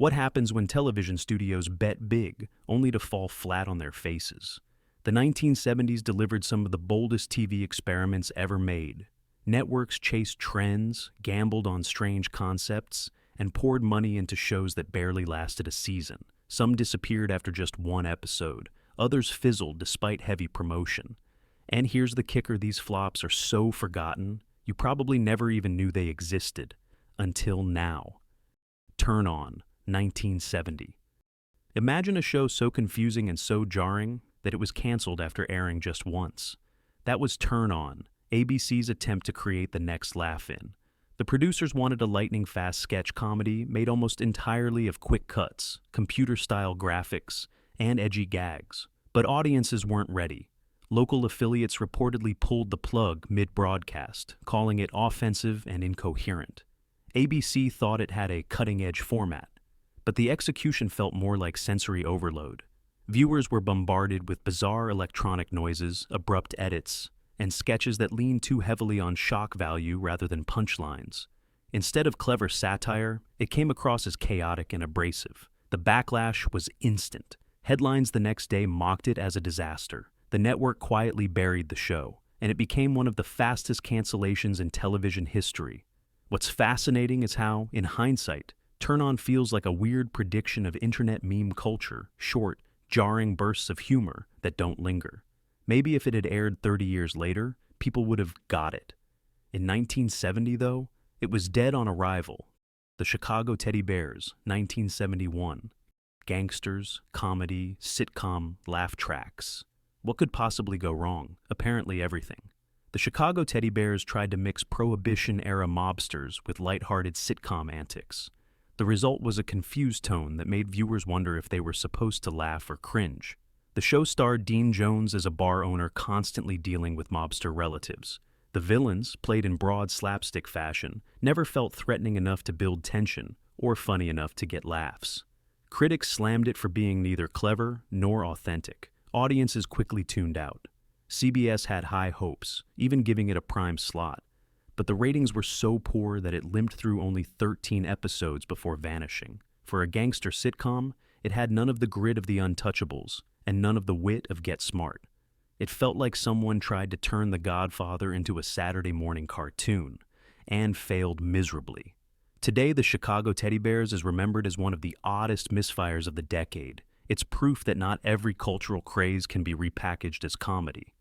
What happens when television studios bet big, only to fall flat on their faces? The 1970s delivered some of the boldest TV experiments ever made. Networks chased trends, gambled on strange concepts, and poured money into shows that barely lasted a season. Some disappeared after just one episode. Others fizzled despite heavy promotion. And here's the kicker: these flops are so forgotten, you probably never even knew they existed. Until now. Turn On, 1970. Imagine a show so confusing and so jarring that it was canceled after airing just once. That was Turn On, ABC's attempt to create the next laugh-in. The producers wanted a lightning-fast sketch comedy made almost entirely of quick cuts, computer-style graphics, and edgy gags. But audiences weren't ready. Local affiliates reportedly pulled the plug mid-broadcast, calling it offensive and incoherent. ABC thought it had a cutting-edge format, but the execution felt more like sensory overload. Viewers were bombarded with bizarre electronic noises, abrupt edits, and sketches that leaned too heavily on shock value rather than punchlines. Instead of clever satire, it came across as chaotic and abrasive. The backlash was instant. Headlines the next day mocked it as a disaster. The network quietly buried the show, and it became one of the fastest cancellations in television history. What's fascinating is how, in hindsight, Turn On feels like a weird prediction of internet meme culture, short, jarring bursts of humor that don't linger. Maybe if it had aired 30 years later, people would have got it. In 1970, though, it was dead on arrival. The Chicago Teddy Bears, 1971. Gangsters, comedy, sitcom, laugh tracks. What could possibly go wrong? Apparently everything. The Chicago Teddy Bears tried to mix Prohibition-era mobsters with lighthearted sitcom antics. The result was a confused tone that made viewers wonder if they were supposed to laugh or cringe. The show starred Dean Jones as a bar owner constantly dealing with mobster relatives. The villains, played in broad slapstick fashion, never felt threatening enough to build tension or funny enough to get laughs. Critics slammed it for being neither clever nor authentic. Audiences quickly tuned out. CBS had high hopes, even giving it a prime slot. But the ratings were so poor that it limped through only 13 episodes before vanishing. For a gangster sitcom, it had none of the grit of The Untouchables and none of the wit of Get Smart. It felt like someone tried to turn The Godfather into a Saturday morning cartoon, and failed miserably. Today, the Chicago Teddy Bears is remembered as one of the oddest misfires of the decade. It's proof that not every cultural craze can be repackaged as comedy.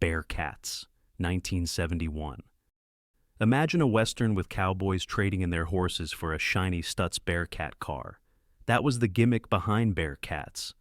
Bearcats, 1971. Imagine a Western with cowboys trading in their horses for a shiny Stutz Bearcat car. That was the gimmick behind Bearcats.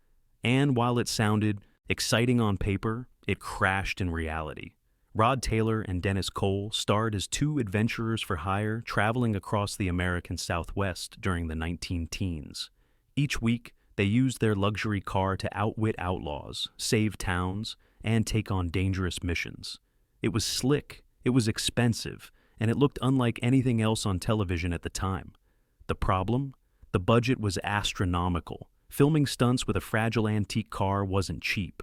And while it sounded exciting on paper, it crashed in reality. Rod Taylor and Dennis Cole starred as two adventurers for hire traveling across the American Southwest during the 19-teens. Each week, they used their luxury car to outwit outlaws, save towns, and take on dangerous missions. It was slick, it was expensive, and it looked unlike anything else on television at the time. The problem? The budget was astronomical. Filming stunts with a fragile antique car wasn't cheap.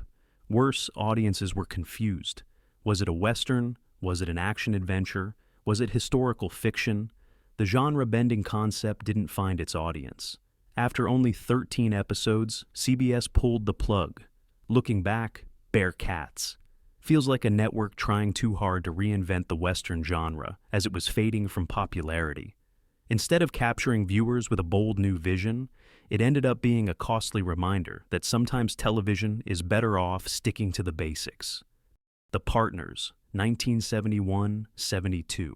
Worse, audiences were confused. Was it a Western? Was it an action-adventure? Was it historical fiction? The genre-bending concept didn't find its audience. After only 13 episodes, CBS pulled the plug. Looking back, Bearcats. Feels like a network trying too hard to reinvent the Western genre as it was fading from popularity. Instead of capturing viewers with a bold new vision, it ended up being a costly reminder that sometimes television is better off sticking to the basics. The Partners, 1971-72.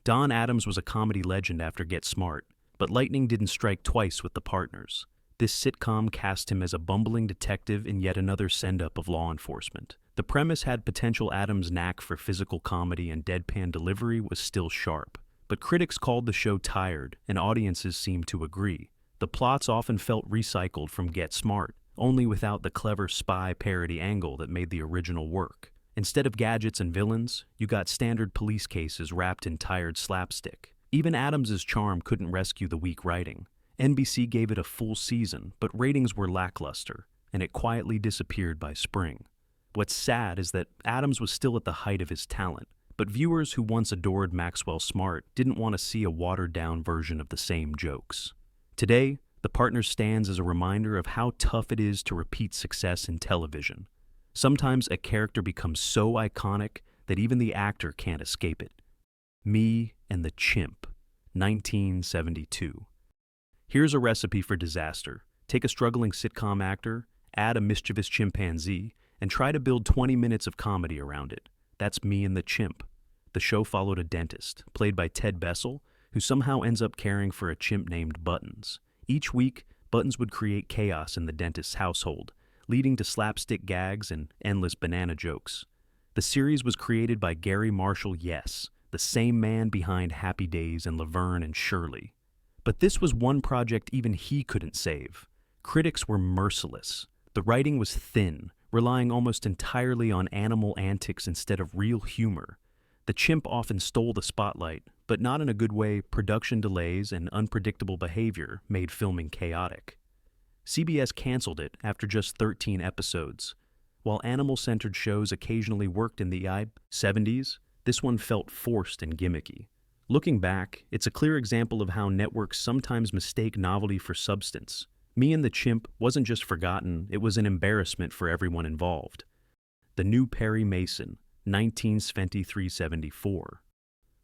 Don Adams was a comedy legend after Get Smart, but lightning didn't strike twice with The Partners. This sitcom cast him as a bumbling detective in yet another send-up of law enforcement. The premise had potential. Adams' knack for physical comedy and deadpan delivery was still sharp, but critics called the show tired, and audiences seemed to agree. The plots often felt recycled from Get Smart, only without the clever spy parody angle that made the original work. Instead of gadgets and villains, you got standard police cases wrapped in tired slapstick. Even Adams's charm couldn't rescue the weak writing. NBC gave it a full season, but ratings were lackluster, and it quietly disappeared by spring. What's sad is that Adams was still at the height of his talent, but viewers who once adored Maxwell Smart didn't want to see a watered-down version of the same jokes. Today, the partner stands as a reminder of how tough it is to repeat success in television. Sometimes a character becomes so iconic that even the actor can't escape it. Me and the Chimp, 1972. Here's a recipe for disaster. Take a struggling sitcom actor, add a mischievous chimpanzee, and try to build 20 minutes of comedy around it. That's Me and the Chimp. The show followed a dentist, played by Ted Bessel, who somehow ends up caring for a chimp named Buttons. Each week, Buttons would create chaos in the dentist's household, leading to slapstick gags and endless banana jokes. The series was created by Gary Marshall Yes, the same man behind Happy Days and Laverne and Shirley. But this was one project even he couldn't save. Critics were merciless. The writing was thin, relying almost entirely on animal antics instead of real humor. The Chimp often stole the spotlight, but not in a good way. Production delays and unpredictable behavior made filming chaotic. CBS canceled it after just 13 episodes. While animal-centered shows occasionally worked in the 70s, this one felt forced and gimmicky. Looking back, it's a clear example of how networks sometimes mistake novelty for substance. Me and the Chimp wasn't just forgotten, it was an embarrassment for everyone involved. The New Perry Mason, 1973-74.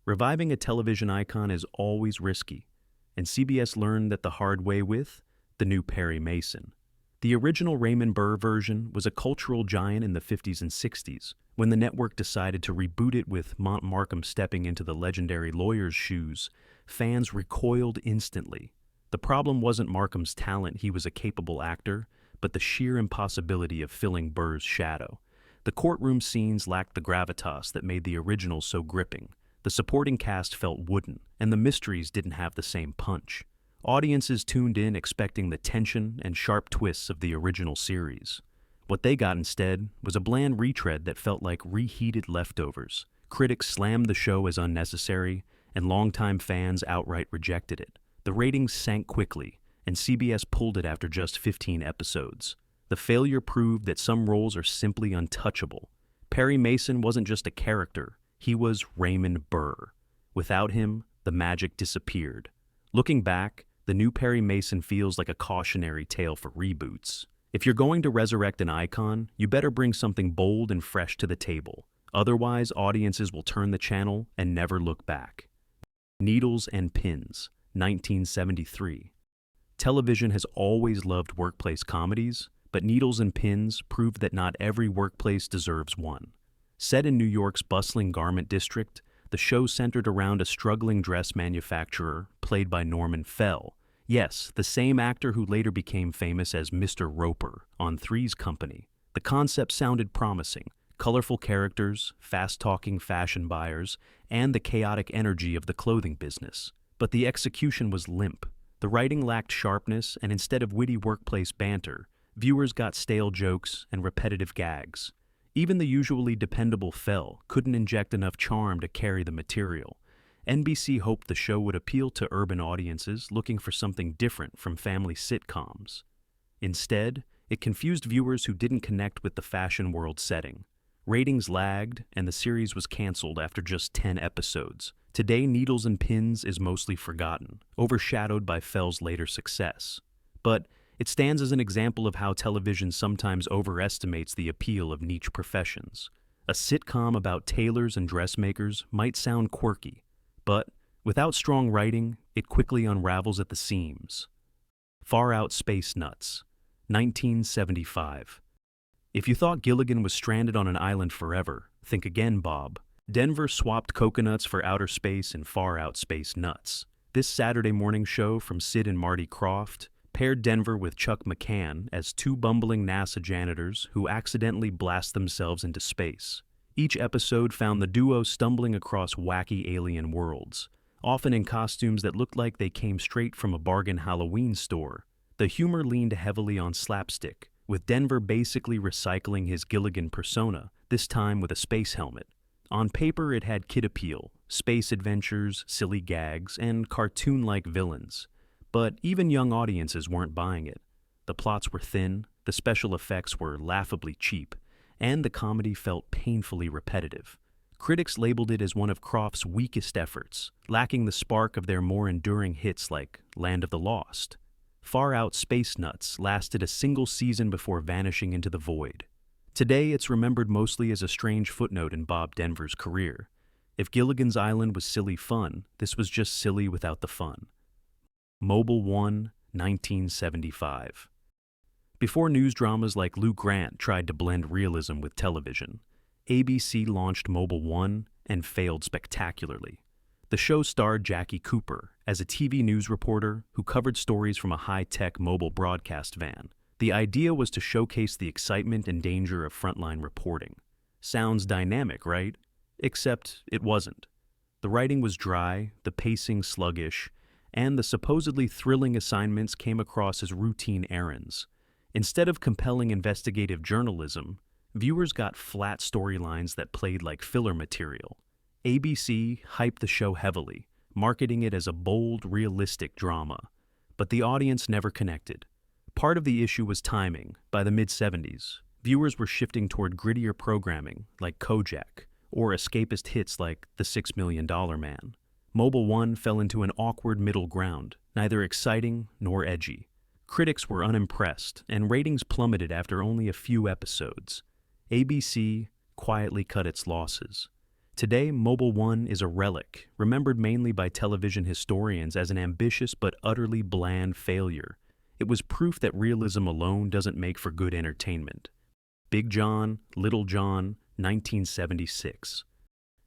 Reviving a television icon is always risky, and CBS learned that the hard way with The New Perry Mason. The original Raymond Burr version was a cultural giant in the 50s and 60s. When the network decided to reboot it with Markham stepping into the legendary lawyer's shoes, fans recoiled instantly. The problem wasn't Markham's talent, he was a capable actor, but the sheer impossibility of filling Burr's shadow. The courtroom scenes lacked the gravitas that made the original so gripping. The supporting cast felt wooden, and the mysteries didn't have the same punch. Audiences tuned in expecting the tension and sharp twists of the original series. What they got instead was a bland retread that felt like reheated leftovers. Critics slammed the show as unnecessary, and longtime fans outright rejected it. The ratings sank quickly, and CBS pulled it after just 15 episodes. The failure proved that some roles are simply untouchable. Perry Mason wasn't just a character, he was Raymond Burr. Without him, the magic disappeared. Looking back, The New Perry Mason feels like a cautionary tale for reboots. If you're going to resurrect an icon, you better bring something bold and fresh to the table. Otherwise, audiences will turn the channel and never look back. Needles and Pins, 1973. Television has always loved workplace comedies, but Needles and Pins proved that not every workplace deserves one. Set in New York's bustling garment district, the show centered around a struggling dress manufacturer played by Norman Fell. Yes, the same actor who later became famous as Mr. Roper on Three's Company. The concept sounded promising. Colorful characters, fast-talking fashion buyers, and the chaotic energy of the clothing business. But the execution was limp. The writing lacked sharpness, and instead of witty workplace banter, viewers got stale jokes and repetitive gags. Even the usually dependable Fell couldn't inject enough charm to carry the material. NBC hoped the show would appeal to urban audiences looking for something different from family sitcoms. Instead, it confused viewers who didn't connect with the fashion world setting. Ratings lagged, and the series was canceled after just 10 episodes. Today, Needles and Pins is mostly forgotten, overshadowed by Fell's later success. But it stands as an example of how television sometimes overestimates the appeal of niche professions. A sitcom about tailors and dressmakers might sound quirky, but without strong writing, it quickly unravels at the seams. Far Out Space Nuts, 1975. If you thought Gilligan was stranded on an island forever, think again, Bob. Denver swapped coconuts for outer space in Far Out Space Nuts. This Saturday morning show from Sid and Marty Krofft paired Denver with Chuck McCann as two bumbling NASA janitors who accidentally blast themselves into space. Each episode found the duo stumbling across wacky alien worlds, often in costumes that looked like they came straight from a bargain Halloween store. The humor leaned heavily on slapstick, with Denver basically recycling his Gilligan persona, this time with a space helmet. On paper, it had kid appeal, space adventures, silly gags, and cartoon-like villains. But even young audiences weren't buying it. The plots were thin, the special effects were laughably cheap, and the comedy felt painfully repetitive. Critics labeled it as one of Croft's weakest efforts, lacking the spark of their more enduring hits like Land of the Lost. Far Out Space Nuts lasted a single season before vanishing into the void. Today, it's remembered mostly as a strange footnote in Bob Denver's career. If Gilligan's Island was silly fun, this was just silly without the fun. Mobile One, 1975. Before news dramas like Lou Grant tried to blend realism with television, ABC launched Mobile One and failed spectacularly. The show starred Jackie Cooper as a TV news reporter who covered stories from a high-tech mobile broadcast van. The idea was to showcase the excitement and danger of frontline reporting. Sounds dynamic, right? Except it wasn't. The writing was dry, the pacing sluggish, and the supposedly thrilling assignments came across as routine errands. Instead of compelling investigative journalism, viewers got flat storylines that played like filler material. ABC hyped the show heavily, marketing it as a bold, realistic drama. But the audience never connected. Part of the issue was timing. By the mid-70s, viewers were shifting toward grittier programming like Kojak, or escapist hits like The $6 Million Man. Mobile One fell into an awkward middle ground, neither exciting nor edgy. Critics were unimpressed, and ratings plummeted after only a few episodes. ABC quietly cut its losses. Today, Mobile One is a relic, remembered mainly by television historians as an ambitious but utterly bland failure. It was proof that realism alone doesn't make for good entertainment. Big John, Little John, 1976.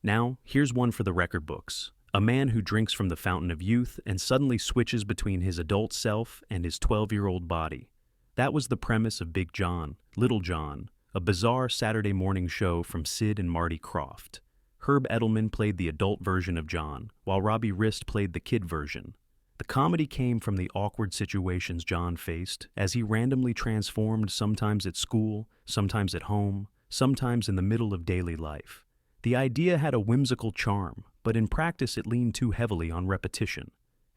Now, here's one for the record books. A man who drinks from the fountain of youth and suddenly switches between his adult self and his 12-year-old body. That was the premise of Big John, Little John, a bizarre Saturday morning show from Sid and Marty Krofft. Herb Edelman played the adult version of John, while Robbie Rist played the kid version. The comedy came from the awkward situations John faced as he randomly transformed, sometimes at school, sometimes at home, sometimes in the middle of daily life. The idea had a whimsical charm, but in practice it leaned too heavily on repetition.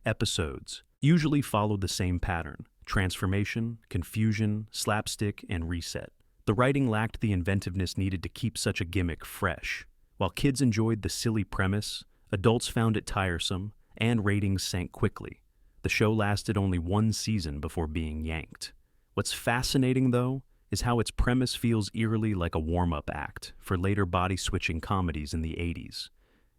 Episodes usually followed the same pattern: transformation, confusion, slapstick, and reset. The writing lacked the inventiveness needed to keep such a gimmick fresh. While kids enjoyed the silly premise, adults found it tiresome, and ratings sank quickly. The show lasted only one season before being yanked. What's fascinating, though, is how its premise feels eerily like a warm-up act for later body-switching comedies in the 80s.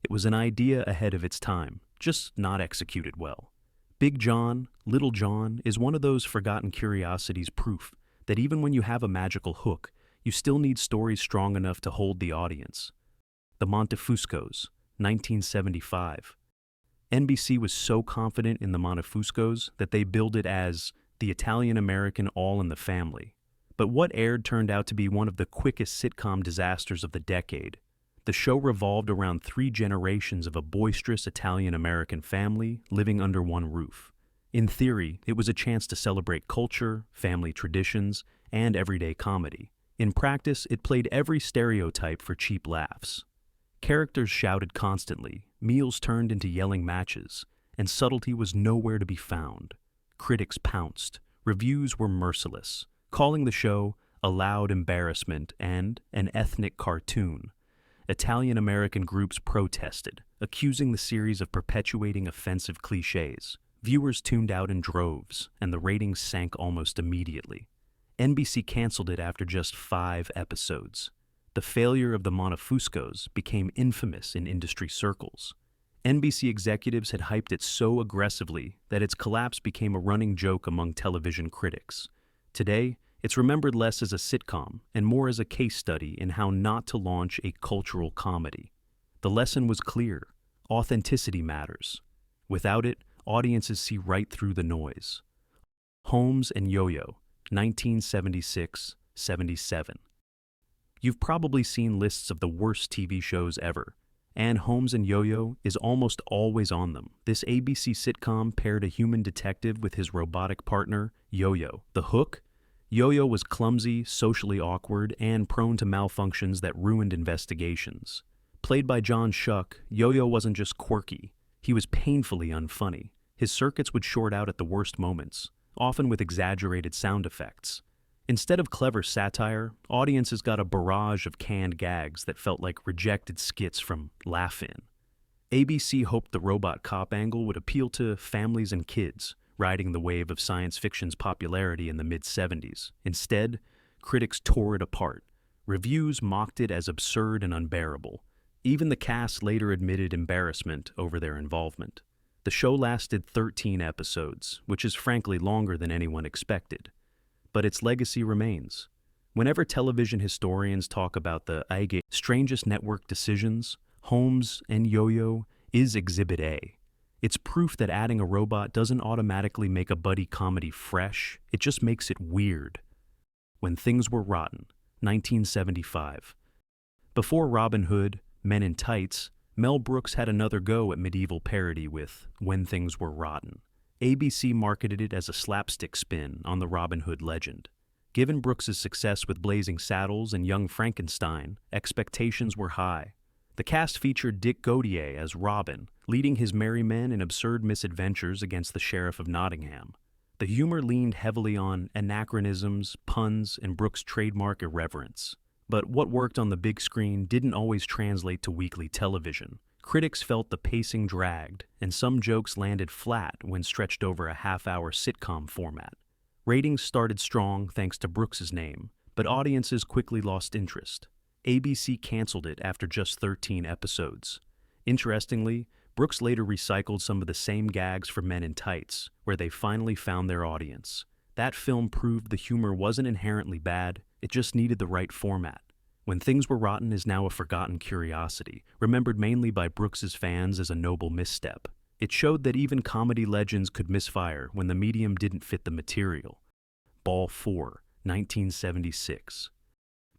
It was an idea ahead of its time, just not executed well. Big John, Little John is one of those forgotten curiosities, proof that even when you have a magical hook, you still need stories strong enough to hold the audience. The Montafuscos, 1975. NBC was so confident in the Montafuscos that they billed it as the Italian-American All in the Family. But what aired turned out to be one of the quickest sitcom disasters of the decade. The show revolved around 3 generations of a boisterous Italian-American family living under one roof. In theory, it was a chance to celebrate culture, family traditions, and everyday comedy. In practice, it played every stereotype for cheap laughs. Characters shouted constantly, meals turned into yelling matches, and subtlety was nowhere to be found. Critics pounced. Reviews were merciless, calling the show a loud embarrassment and an ethnic cartoon. Italian-American groups protested, accusing the series of perpetuating offensive cliches. Viewers tuned out in droves, and the ratings sank almost immediately. NBC canceled it after just 5 episodes. The failure of the Montafuscos became infamous in industry circles. NBC executives had hyped it so aggressively that its collapse became a running joke among television critics. Today, it's remembered less as a sitcom and more as a case study in how not to launch a cultural comedy. The lesson was clear: authenticity matters. Without it, audiences see right through the noise. Holmes and Yo-Yo, 1976-77. You've probably seen lists of the worst TV shows ever, and Holmes and Yo-Yo is almost always on them. This ABC sitcom paired a human detective with his robotic partner, Yo-Yo. The hook? Yo-Yo was clumsy, socially awkward, and prone to malfunctions that ruined investigations. Played by John Schuck, Yo-Yo wasn't just quirky, he was painfully unfunny. His circuits would short out at the worst moments, often with exaggerated sound effects. Instead of clever satire, audiences got a barrage of canned gags that felt like rejected skits from Laugh-In. ABC hoped the robot cop angle would appeal to families and kids, riding the wave of science fiction's popularity in the mid-70s. Instead, critics tore it apart. Reviews mocked it as absurd and unbearable. Even the cast later admitted embarrassment over their involvement. The show lasted 13 episodes, which is frankly longer than anyone expected. But its legacy remains. Whenever television historians talk about the strangest network decisions, Holmes and Yo-Yo is Exhibit A. It's proof that adding a robot doesn't automatically make a buddy comedy fresh, it just makes it weird. When Things Were Rotten, 1975. Before Robin Hood, Men in Tights, Mel Brooks had another go at medieval parody with When Things Were Rotten. ABC marketed it as a slapstick spin on the Robin Hood legend. Given Brooks's success with Blazing Saddles and Young Frankenstein, expectations were high. The cast featured Dick Gautier as Robin, leading his merry men in absurd misadventures against the Sheriff of Nottingham. The humor leaned heavily on anachronisms, puns, and Brooks' trademark irreverence. But what worked on the big screen didn't always translate to weekly television. Critics felt the pacing dragged, and some jokes landed flat when stretched over a half-hour sitcom format. Ratings started strong thanks to Brooks's name, but audiences quickly lost interest. ABC canceled it after just 13 episodes. Interestingly, Brooks later recycled some of the same gags for Men in Tights, where they finally found their audience. That film proved the humor wasn't inherently bad, it just needed the right format. When Things Were Rotten is now a forgotten curiosity, remembered mainly by Brooks's fans as a noble misstep. It showed that even comedy legends could misfire when the medium didn't fit the material. Ball 4, 1976.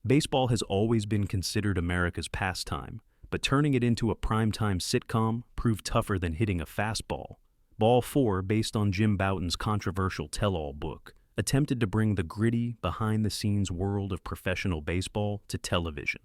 Baseball has always been considered America's pastime, but turning it into a primetime sitcom proved tougher than hitting a fastball. Ball 4, based on Jim Bouton's controversial tell-all book, attempted to bring the gritty, behind-the-scenes world of professional baseball to television.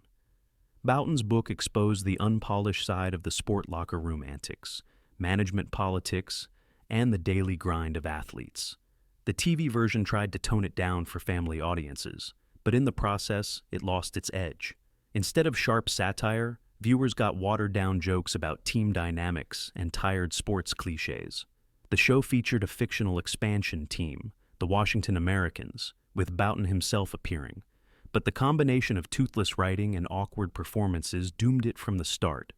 Bouton's book exposed the unpolished side of the sport locker room antics, management politics, and the daily grind of athletes. The TV version tried to tone it down for family audiences, but in the process, it lost its edge. Instead of sharp satire, viewers got watered-down jokes about team dynamics and tired sports cliches. The show featured a fictional expansion team, the Washington Americans, with Bouton himself appearing, but the combination of toothless writing and awkward performances doomed it from the start.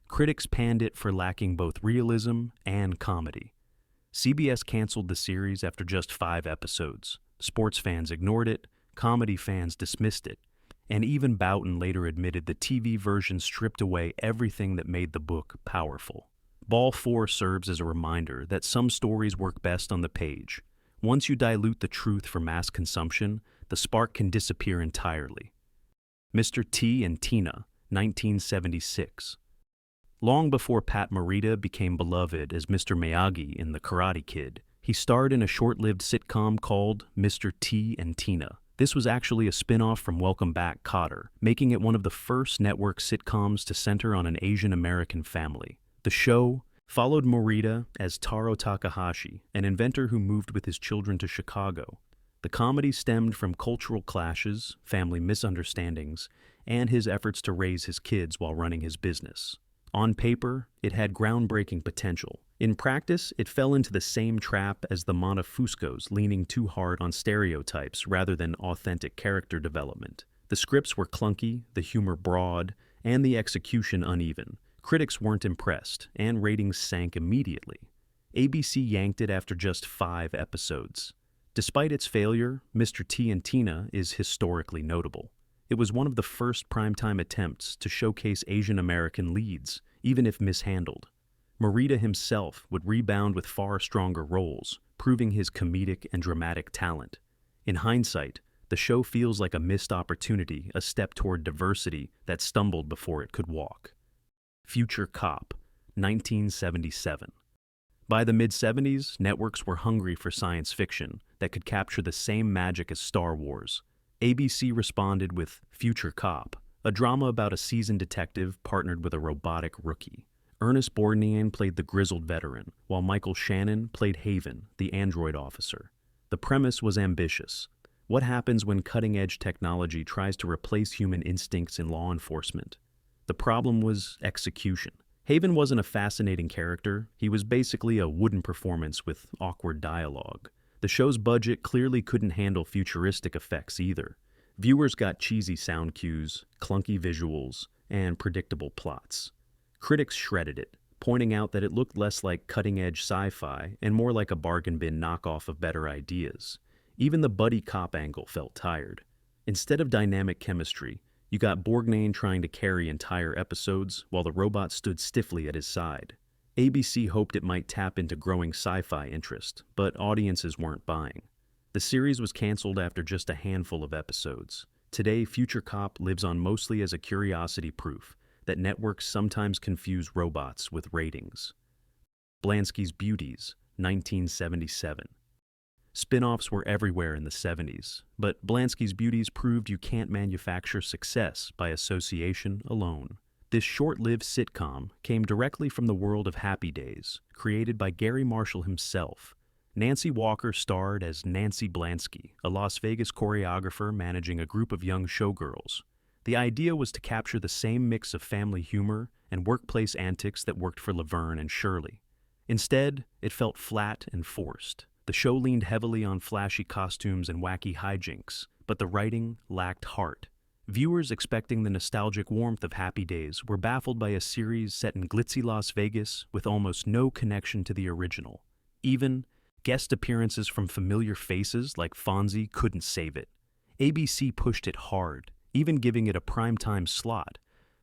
Critics panned it for lacking both realism and comedy. CBS canceled the series after just 5 episodes. Sports fans ignored it, comedy fans dismissed it, and even Bouton later admitted the TV version stripped away everything that made the book powerful. Ball 4 serves as a reminder that some stories work best on the page. Once you dilute the truth for mass consumption, the spark can disappear entirely. Mr. T and Tina, 1976. Long before Pat Morita became beloved as Mr. Miyagi in The Karate Kid, he starred in a short-lived sitcom called Mr. T and Tina. This was actually a spin-off from Welcome Back, Kotter, making it one of the first network sitcoms to center on an Asian American family. The show followed Morita as Taro Takahashi, an inventor who moved with his children to Chicago. The comedy stemmed from cultural clashes, family misunderstandings, and his efforts to raise his kids while running his business. On paper, it had groundbreaking potential. In practice, it fell into the same trap as the Montafuscos, leaning too hard on stereotypes rather than authentic character development. The scripts were clunky, the humor broad, and the execution uneven. Critics weren't impressed, and ratings sank immediately. ABC yanked it after just 5 episodes. Despite its failure, Mr. T and Tina is historically notable. It was one of the first primetime attempts to showcase Asian American leads, even if mishandled. Morita himself would rebound with far stronger roles, proving his comedic and dramatic talent. In hindsight, the show feels like a missed opportunity, a step toward diversity that stumbled before it could walk. Future Cop, 1977. By the mid-70s, networks were hungry for science fiction that could capture the same magic as Star Wars. ABC responded with Future Cop, a drama about a seasoned detective partnered with a robotic rookie. Ernest Borgnine played the grizzled veteran, while Michael Shannon played Haven, the android officer. The premise was ambitious. What happens when cutting-edge technology tries to replace human instincts in law enforcement? The problem was execution. Haven wasn't a fascinating character. He was basically a wooden performance with awkward dialogue. The show's budget clearly couldn't handle futuristic effects either. Viewers got cheesy sound cues, clunky visuals, and predictable plots. Critics shredded it, pointing out that it looked less like cutting-edge sci-fi and more like a bargain bin knockoff of better ideas. Even the buddy cop angle felt tired. Instead of dynamic chemistry, you got Borgnine trying to carry entire episodes while the robot stood stiffly at his side. ABC hoped it might tap into growing sci-fi interest, but audiences weren't buying. The series was canceled after just a handful of episodes. Today, Future Cop lives on mostly as a curiosity proof that networks sometimes confuse robots with ratings. Blansky's Beauties, 1977. Spin-offs were everywhere in the 70s, but Blansky's Beauties proved you can't manufacture success by association alone. This short-lived sitcom came directly from the world of Happy Days, created by Gary Marshall himself. Nancy Walker starred as Nancy Blansky, a Las Vegas choreographer managing a group of young showgirls. The idea was to capture the same mix of family humor and workplace antics that worked for Laverne and Shirley. Instead, it felt flat and forced. The show leaned heavily on flashy costumes and wacky hijinks, but the writing lacked heart. Viewers expecting the nostalgic warmth of Happy Days were baffled by a series set in glitzy Las Vegas with almost no connection to the original. Even guest appearances from familiar faces like Fonzie couldn't save it. ABC pushed it hard, even giving it a primetime slot,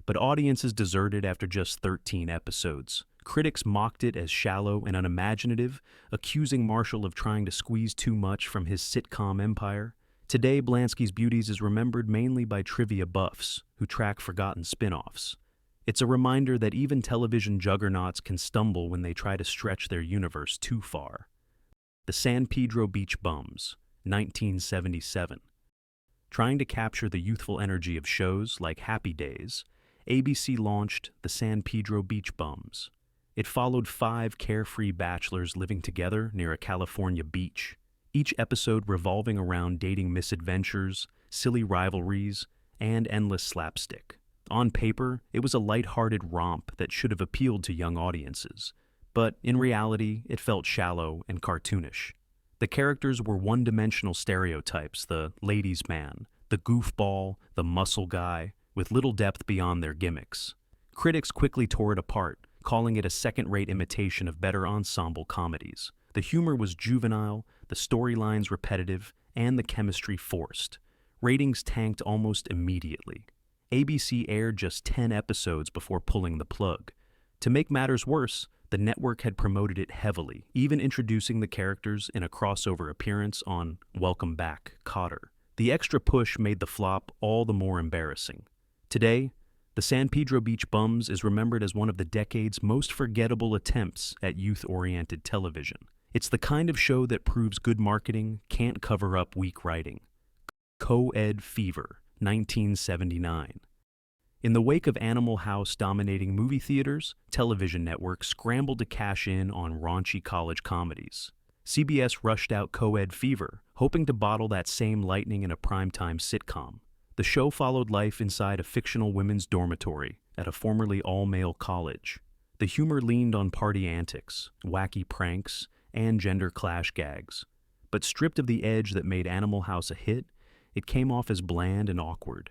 but audiences deserted after just 13 episodes. Critics mocked it as shallow and unimaginative, accusing Marshall of trying to squeeze too much from his sitcom empire. Today, Blansky's Beauties is remembered mainly by trivia buffs who track forgotten spin-offs. It's a reminder that even television juggernauts can stumble when they try to stretch their universe too far. The San Pedro Beach Bums, 1977. Trying to capture the youthful energy of shows like Happy Days, ABC launched the San Pedro Beach Bums. It followed 5 carefree bachelors living together near a California beach, each episode revolving around dating misadventures, silly rivalries, and endless slapstick. On paper, it was a light-hearted romp that should have appealed to young audiences, but in reality, it felt shallow and cartoonish. The characters were one-dimensional stereotypes: the ladies' man, the goofball, the muscle guy, with little depth beyond their gimmicks. Critics quickly tore it apart, calling it a second-rate imitation of better ensemble comedies. The humor was juvenile, the storylines repetitive, and the chemistry forced. Ratings tanked almost immediately. ABC aired just 10 episodes before pulling the plug. To make matters worse, the network had promoted it heavily, even introducing the characters in a crossover appearance on Welcome Back, Kotter. The extra push made the flop all the more embarrassing. Today, the San Pedro Beach Bums is remembered as one of the decade's most forgettable attempts at youth-oriented television. It's the kind of show that proves good marketing can't cover up weak writing. Co-ed fever, 1979. In the wake of Animal House dominating movie theaters, television networks scrambled to cash in on raunchy college comedies. CBS rushed out Co-ed Fever, hoping to bottle that same lightning in a primetime sitcom. The show followed life inside a fictional women's dormitory at a formerly all-male college. The humor leaned on party antics, wacky pranks, and gender clash gags. But stripped of the edge that made Animal House a hit, it came off as bland and awkward.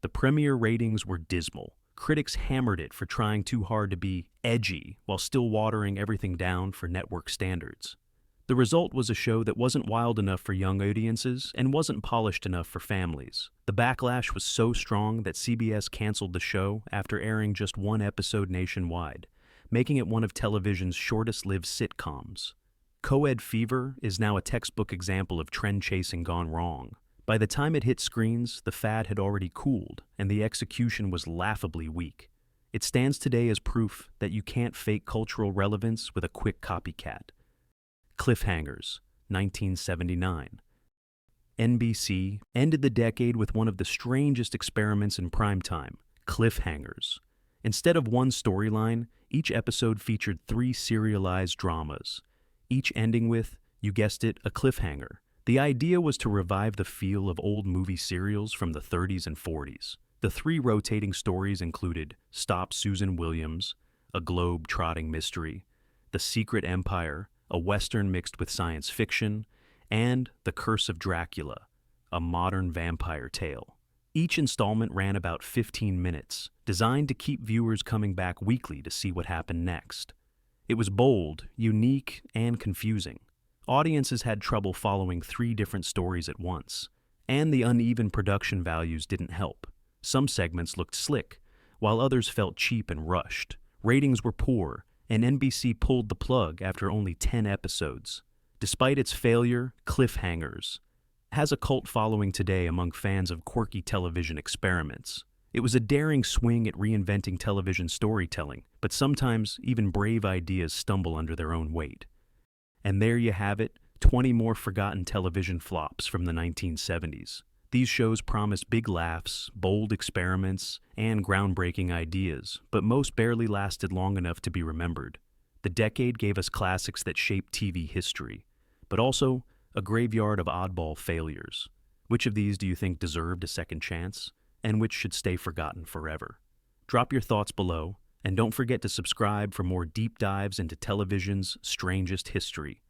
The premiere ratings were dismal. Critics hammered it for trying too hard to be edgy while still watering everything down for network standards. The result was a show that wasn't wild enough for young audiences and wasn't polished enough for families. The backlash was so strong that CBS canceled the show after airing just 1 episode nationwide, making it one of television's shortest-lived sitcoms. Co-ed Fever is now a textbook example of trend-chasing gone wrong. By the time it hit screens, the fad had already cooled, and the execution was laughably weak. It stands today as proof that you can't fake cultural relevance with a quick copycat. Cliffhangers, 1979. NBC ended the decade with one of the strangest experiments in primetime, Cliffhangers. Instead of one storyline, each episode featured 3 serialized dramas, each ending with, you guessed it, a cliffhanger. The idea was to revive the feel of old movie serials from the 30s and 40s. The three rotating stories included Stop Susan Williams, a globe-trotting mystery, The Secret Empire, a western mixed with science fiction, and The Curse of Dracula, a modern vampire tale. Each installment ran about 15 minutes, designed to keep viewers coming back weekly to see what happened next. It was bold, unique, and confusing. Audiences had trouble following three different stories at once, and the uneven production values didn't help. Some segments looked slick, while others felt cheap and rushed. Ratings were poor, and NBC pulled the plug after only 10 episodes. Despite its failure, Cliffhangers has a cult following today among fans of quirky television experiments. It was a daring swing at reinventing television storytelling, but sometimes even brave ideas stumble under their own weight. And there you have it, 20 more forgotten television flops from the 1970s. These shows promised big laughs, bold experiments, and groundbreaking ideas, but most barely lasted long enough to be remembered. The decade gave us classics that shaped TV history, but also a graveyard of oddball failures. Which of these do you think deserved a second chance, and which should stay forgotten forever? Drop your thoughts below, and don't forget to subscribe for more deep dives into television's strangest history.